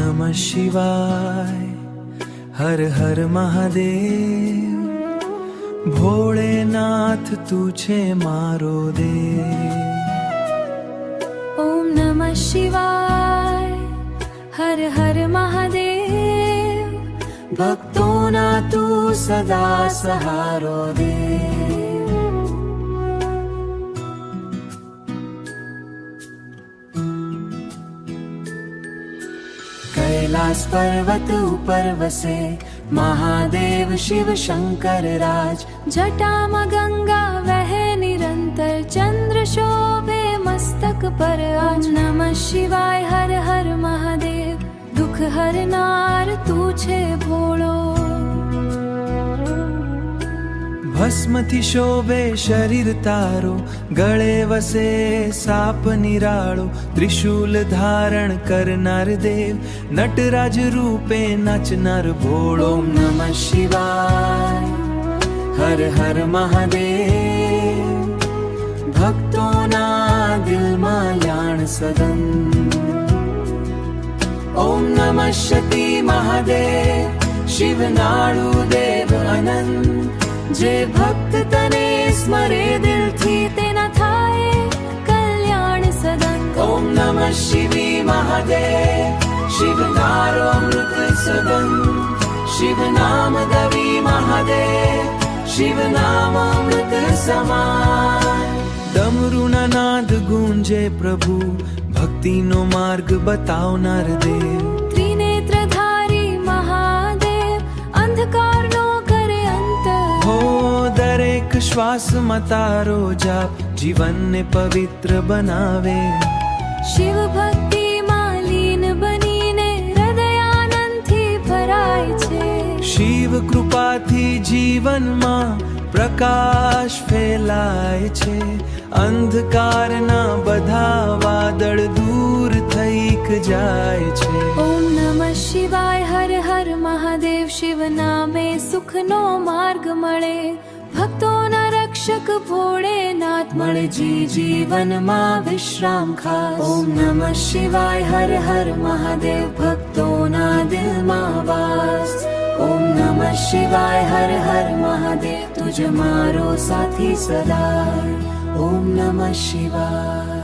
नमः शिवाय हर हर महादेव भोलेनाथ तू छे मारो देव। ओम नमः शिवाय हर हर महादेव भक्तों ना तू सदा सहारो दे। कैलास पर्वत ऊपर वसे महादेव शिव शंकर राज। जटाમાં गंगा वहे निरंतर चंद्र शोभे मस्तक पर आज। नमः शिवाय हर हर महादेव दुख हरनार तू छे भोळो। भस्मथी शोभे शरीर तारो गळे वसे साप निराळो। त्रिशूल धारण करनार देव नटराज रूपे नाचनार भोळो। ओम नमः शिवाय हर हर महादेव भक्तों ना दिल में याण सदन। ओम नमः शक्ति महादेव शिव नाड़ू देव अनंत। जे भक्त तने स्मरे दिल थी तेना थाए कल्याण सदन। ओम नमः शिवी महादेव शिव नारो अमृत सदन। शिव नाम दवी महादेव शिव नाम अमृत समान। डमरू ना नाद गूंजे प्रभु भक्ति नो मार्ग बतावनार देव। त्रिनेत्रधारी महादेव अंधकार नो करे अंत। हो दरेक श्वास में तारो जाप जीवन ने पवित्र बनावे। शिव भक्ति मालीन बनीने हृदयानंद थी भराय छे। शिव कृपा थी जीवन में प्रकाश फैलाय छे। अंधकार ना बधा वादळ दूर थईक जाय छे। ओम नमः शिवाय हर हर महादेव शिव नामे सुख नो मार्ग मळे। भक्तोना रक्षक भोळेनाथ मळे जी जीवन मां विश्राम खास। ओम नमः शिवाय हर हर महादेव भक्तोना दिल मां वास। ओम नमः शिवाय हर हर महादेव तुझ मारो साथी सदा। ओम नमः शिवाय।